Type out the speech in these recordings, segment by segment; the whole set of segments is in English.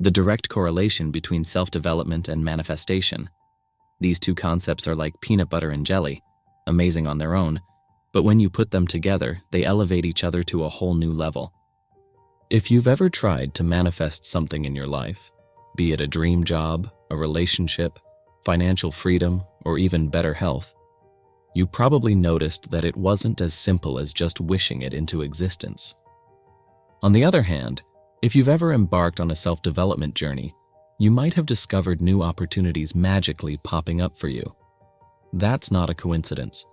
the direct correlation between self-development and manifestation. These two concepts are like peanut butter and jelly, amazing on their own, but when you put them together, they elevate each other to a whole new level. If you've ever tried to manifest something in your life, be it a dream job, a relationship, financial freedom, or even better health, you probably noticed that it wasn't as simple as just wishing it into existence. On the other hand, if you've ever embarked on a self-development journey, you might have discovered new opportunities magically popping up for you. That's not a coincidence.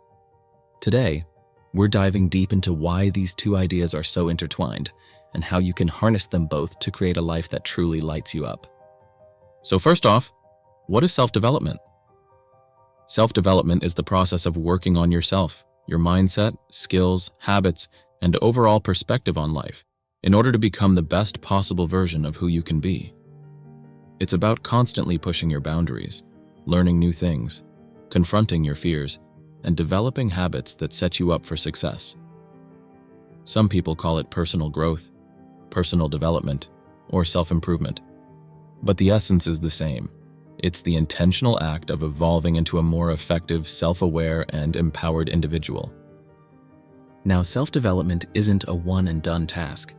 Today, we're diving deep into why these two ideas are so intertwined and how you can harness them both to create a life that truly lights you up. So first off, what is self-development? Self-development is the process of working on yourself, your mindset, skills, habits, and overall perspective on life in order to become the best possible version of who you can be. It's about constantly pushing your boundaries, learning new things, confronting your fears, and developing habits that set you up for success. Some people call it personal growth, personal development, or self-improvement. But the essence is the same. It's the intentional act of evolving into a more effective, self-aware, and empowered individual. Now, self-development isn't a one-and-done task.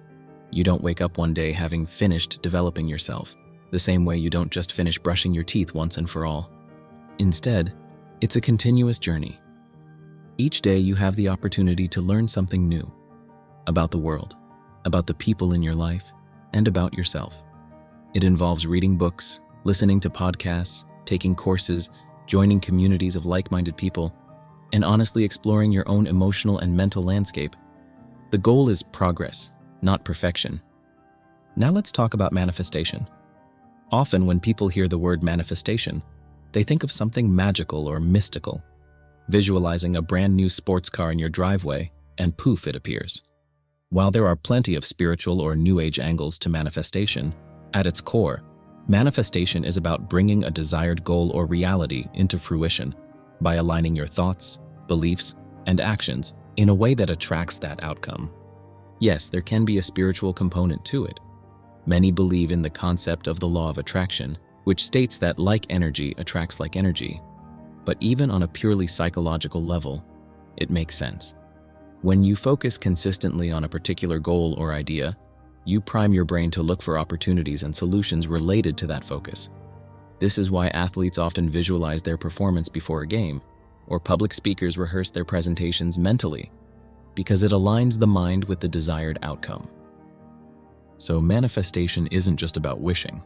You don't wake up one day having finished developing yourself, the same way you don't just finish brushing your teeth once and for all. Instead, it's a continuous journey. Each day you have the opportunity to learn something new about the world, about the people in your life, and about yourself. It involves reading books, listening to podcasts, taking courses, joining communities of like-minded people, and honestly exploring your own emotional and mental landscape. The goal is progress, not perfection. Now let's talk about manifestation. Often when people hear the word manifestation, they think of something magical or mystical, visualizing a brand new sports car in your driveway, and poof, it appears. While there are plenty of spiritual or New Age angles to manifestation, at its core, manifestation is about bringing a desired goal or reality into fruition by aligning your thoughts, beliefs, and actions in a way that attracts that outcome. Yes, there can be a spiritual component to it. Many believe in the concept of the law of attraction, which states that like energy attracts like energy. But even on a purely psychological level, it makes sense. When you focus consistently on a particular goal or idea, you prime your brain to look for opportunities and solutions related to that focus. This is why athletes often visualize their performance before a game, or public speakers rehearse their presentations mentally, because it aligns the mind with the desired outcome. So manifestation isn't just about wishing.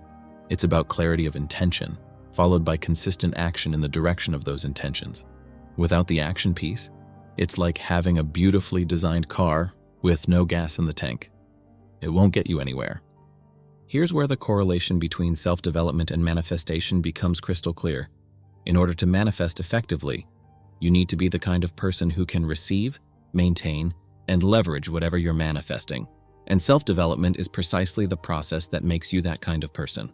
It's about clarity of intention, followed by consistent action in the direction of those intentions. Without the action piece, it's like having a beautifully designed car with no gas in the tank. It won't get you anywhere. Here's where the correlation between self-development and manifestation becomes crystal clear. In order to manifest effectively, you need to be the kind of person who can receive, maintain, and leverage whatever you're manifesting. And self-development is precisely the process that makes you that kind of person.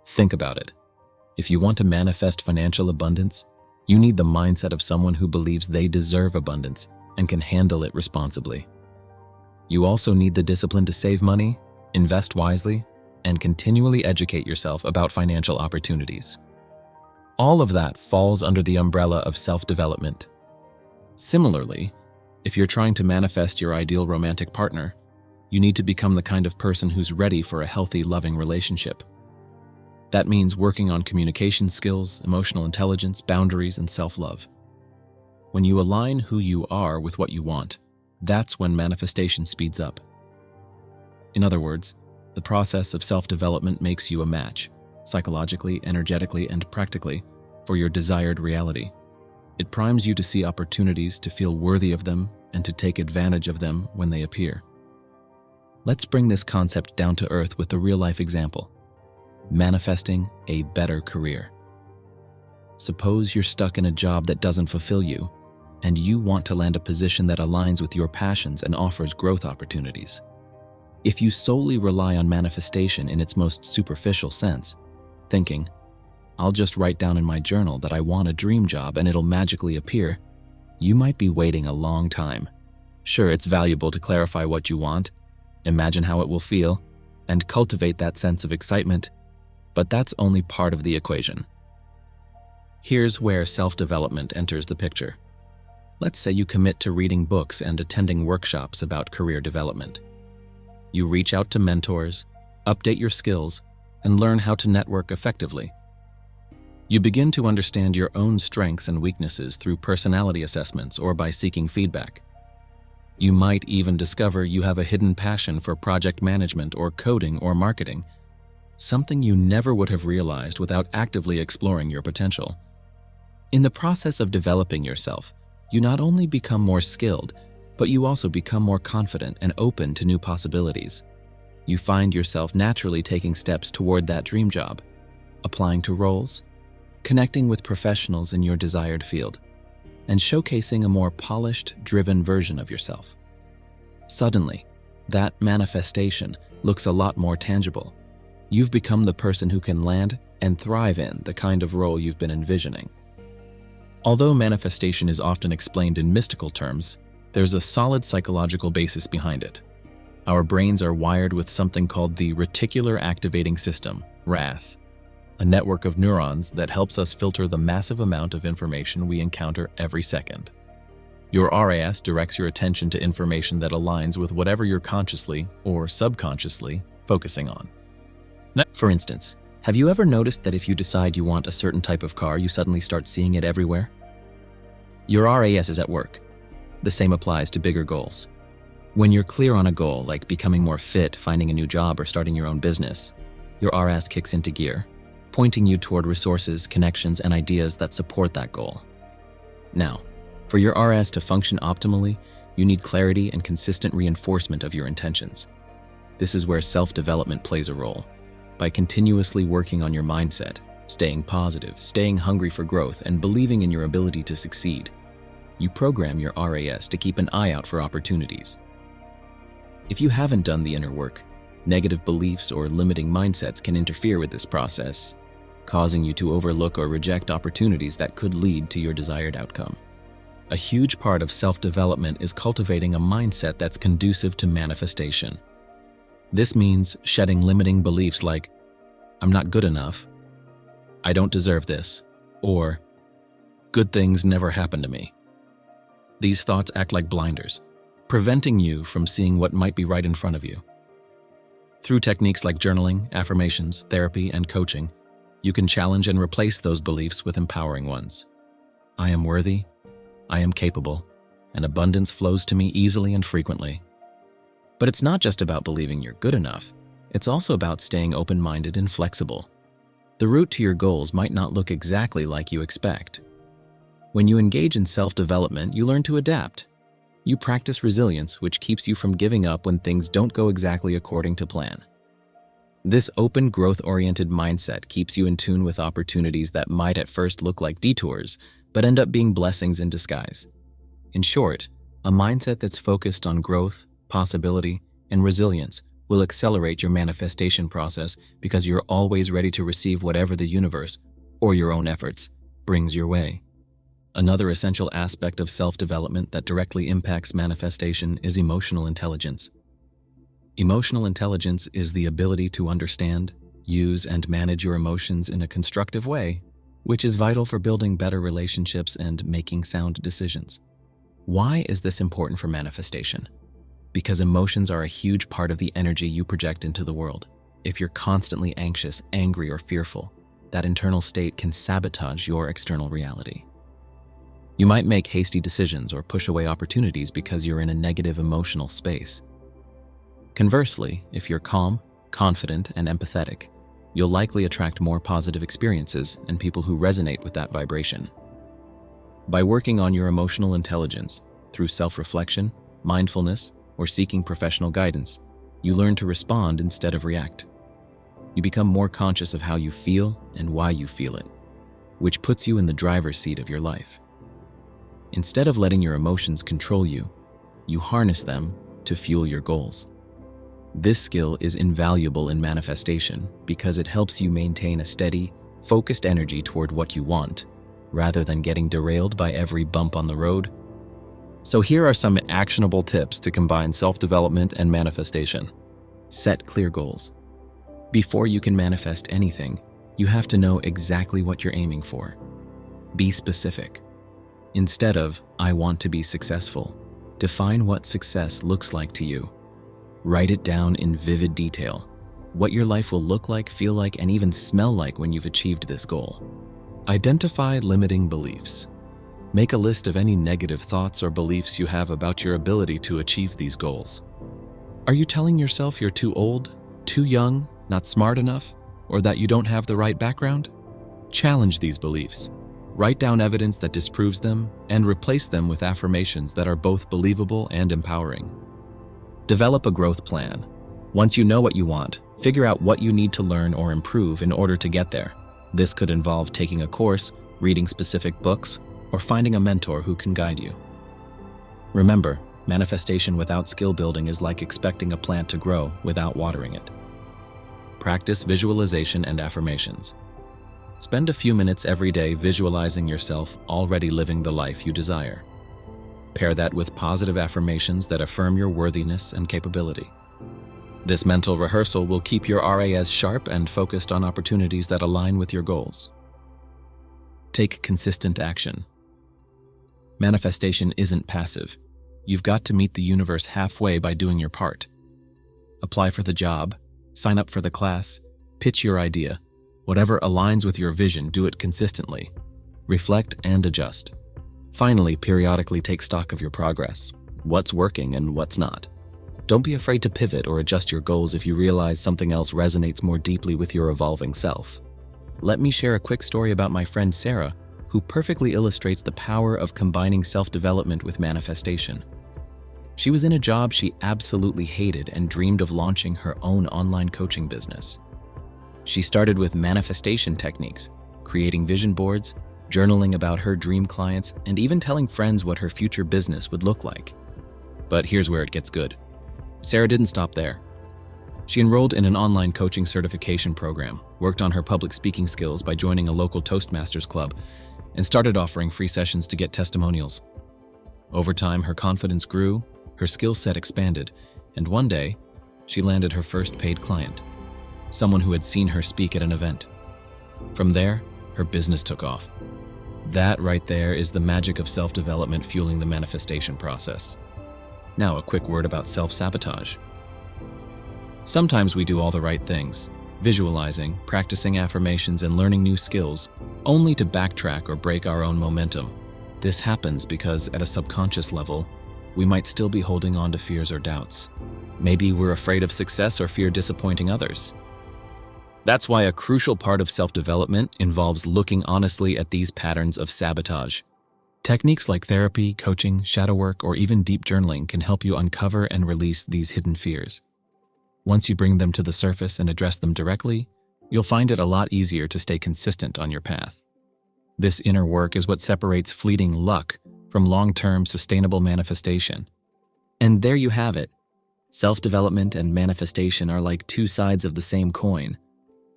Think about it. If you want to manifest financial abundance, you need the mindset of someone who believes they deserve abundance and can handle it responsibly. You also need the discipline to save money, invest wisely, and continually educate yourself about financial opportunities. All of that falls under the umbrella of self-development. Similarly, if you're trying to manifest your ideal romantic partner, you need to become the kind of person who's ready for a healthy, loving relationship. That means working on communication skills, emotional intelligence, boundaries, and self-love. When you align who you are with what you want, that's when manifestation speeds up. In other words, the process of self-development makes you a match, psychologically, energetically, and practically, for your desired reality. It primes you to see opportunities, to feel worthy of them, and to take advantage of them when they appear. Let's bring this concept down to earth with a real-life example. Manifesting a better career. Suppose you're stuck in a job that doesn't fulfill you, and you want to land a position that aligns with your passions and offers growth opportunities. If you solely rely on manifestation in its most superficial sense, thinking, "I'll just write down in my journal that I want a dream job and it'll magically appear," you might be waiting a long time. Sure, it's valuable to clarify what you want, imagine how it will feel, and cultivate that sense of excitement, but that's only part of the equation. Here's where self-development enters the picture. Let's say you commit to reading books and attending workshops about career development. You reach out to mentors, update your skills, and learn how to network effectively. You begin to understand your own strengths and weaknesses through personality assessments or by seeking feedback. You might even discover you have a hidden passion for project management or coding or marketing, something you never would have realized without actively exploring your potential. In the process of developing yourself, you not only become more skilled, but you also become more confident and open to new possibilities. You find yourself naturally taking steps toward that dream job, applying to roles, connecting with professionals in your desired field, and showcasing a more polished, driven version of yourself. Suddenly, that manifestation looks a lot more tangible. You've become the person who can land and thrive in the kind of role you've been envisioning. Although manifestation is often explained in mystical terms, there's a solid psychological basis behind it. Our brains are wired with something called the reticular activating system, RAS, a network of neurons that helps us filter the massive amount of information we encounter every second. Your RAS directs your attention to information that aligns with whatever you're consciously or subconsciously focusing on. For instance, have you ever noticed that if you decide you want a certain type of car, you suddenly start seeing it everywhere? Your RAS is at work. The same applies to bigger goals. When you're clear on a goal, like becoming more fit, finding a new job, or starting your own business, your RAS kicks into gear, pointing you toward resources, connections, and ideas that support that goal. Now, for your RAS to function optimally, you need clarity and consistent reinforcement of your intentions. This is where self-development plays a role. By continuously working on your mindset, staying positive, staying hungry for growth, and believing in your ability to succeed, you program your RAS to keep an eye out for opportunities. If you haven't done the inner work, negative beliefs or limiting mindsets can interfere with this process, causing you to overlook or reject opportunities that could lead to your desired outcome. A huge part of self-development is cultivating a mindset that's conducive to manifestation. This means shedding limiting beliefs like, "I'm not good enough," "I don't deserve this," or "good things never happen to me." These thoughts act like blinders, preventing you from seeing what might be right in front of you. Through techniques like journaling, affirmations, therapy, and coaching, you can challenge and replace those beliefs with empowering ones. I am worthy, I am capable, and abundance flows to me easily and frequently. But it's not just about believing you're good enough. It's also about staying open-minded and flexible. The route to your goals might not look exactly like you expect. When you engage in self-development, you learn to adapt. You practice resilience, which keeps you from giving up when things don't go exactly according to plan. This open, growth-oriented mindset keeps you in tune with opportunities that might at first look like detours, but end up being blessings in disguise. In short, a mindset that's focused on growth, possibility, and resilience will accelerate your manifestation process because you're always ready to receive whatever the universe, or your own efforts, brings your way. Another essential aspect of self-development that directly impacts manifestation is emotional intelligence. Emotional intelligence is the ability to understand, use, and manage your emotions in a constructive way, which is vital for building better relationships and making sound decisions. Why is this important for manifestation? Because emotions are a huge part of the energy you project into the world. If you're constantly anxious, angry, or fearful, that internal state can sabotage your external reality. You might make hasty decisions or push away opportunities because you're in a negative emotional space. Conversely, if you're calm, confident, and empathetic, you'll likely attract more positive experiences and people who resonate with that vibration. By working on your emotional intelligence through self-reflection, mindfulness, or seeking professional guidance, you learn to respond instead of react. You become more conscious of how you feel and why you feel it, which puts you in the driver's seat of your life. Instead of letting your emotions control you, you harness them to fuel your goals. This skill is invaluable in manifestation because it helps you maintain a steady, focused energy toward what you want, rather than getting derailed by every bump on the road. So here are some actionable tips to combine self-development and manifestation. Set clear goals. Before you can manifest anything, you have to know exactly what you're aiming for. Be specific. Instead of, "I want to be successful," define what success looks like to you. Write it down in vivid detail, what your life will look like, feel like, and even smell like when you've achieved this goal. Identify limiting beliefs. Make a list of any negative thoughts or beliefs you have about your ability to achieve these goals. Are you telling yourself you're too old, too young, not smart enough, or that you don't have the right background? Challenge these beliefs. Write down evidence that disproves them and replace them with affirmations that are both believable and empowering. Develop a growth plan. Once you know what you want, figure out what you need to learn or improve in order to get there. This could involve taking a course, reading specific books, or finding a mentor who can guide you. Remember, manifestation without skill building is like expecting a plant to grow without watering it. Practice visualization and affirmations. Spend a few minutes every day visualizing yourself already living the life you desire. Pair that with positive affirmations that affirm your worthiness and capability. This mental rehearsal will keep your RAS sharp and focused on opportunities that align with your goals. Take consistent action. Manifestation isn't passive. You've got to meet the universe halfway by doing your part. Apply for the job, sign up for the class, pitch your idea. Whatever aligns with your vision, do it consistently. Reflect and adjust. Finally, periodically take stock of your progress, what's working and what's not. Don't be afraid to pivot or adjust your goals if you realize something else resonates more deeply with your evolving self. Let me share a quick story about my friend Sarah, who perfectly illustrates the power of combining self-development with manifestation. She was in a job she absolutely hated and dreamed of launching her own online coaching business. She started with manifestation techniques, creating vision boards, journaling about her dream clients, and even telling friends what her future business would look like. But here's where it gets good. Sarah didn't stop there. She enrolled in an online coaching certification program, worked on her public speaking skills by joining a local Toastmasters club, and started offering free sessions to get testimonials. Over time, her confidence grew, her skill set expanded, and one day, she landed her first paid client, someone who had seen her speak at an event. From there, her business took off. That right there is the magic of self-development fueling the manifestation process. Now, a quick word about self-sabotage. Sometimes we do all the right things, visualizing, practicing affirmations, and learning new skills, only to backtrack or break our own momentum. This happens because, at a subconscious level, we might still be holding on to fears or doubts. Maybe we're afraid of success or fear disappointing others. That's why a crucial part of self-development involves looking honestly at these patterns of sabotage. Techniques like therapy, coaching, shadow work, or even deep journaling can help you uncover and release these hidden fears. Once you bring them to the surface and address them directly, you'll find it a lot easier to stay consistent on your path. This inner work is what separates fleeting luck from long-term sustainable manifestation. And there you have it. Self-development and manifestation are like two sides of the same coin.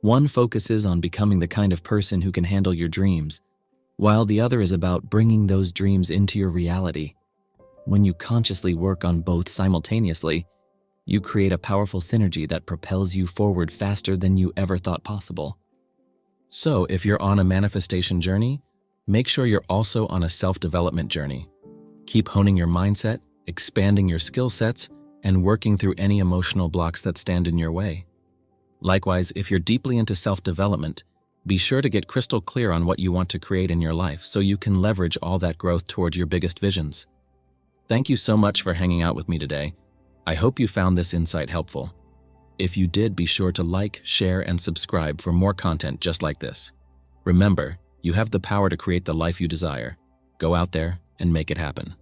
One focuses on becoming the kind of person who can handle your dreams, while the other is about bringing those dreams into your reality. When you consciously work on both simultaneously, you create a powerful synergy that propels you forward faster than you ever thought possible. So, if you're on a manifestation journey, make sure you're also on a self-development journey. Keep honing your mindset, expanding your skill sets, and working through any emotional blocks that stand in your way. Likewise, if you're deeply into self-development, be sure to get crystal clear on what you want to create in your life so you can leverage all that growth toward your biggest visions. Thank you so much for hanging out with me today. I hope you found this insight helpful. If you did, be sure to like, share, and subscribe for more content just like this. Remember, you have the power to create the life you desire. Go out there and make it happen.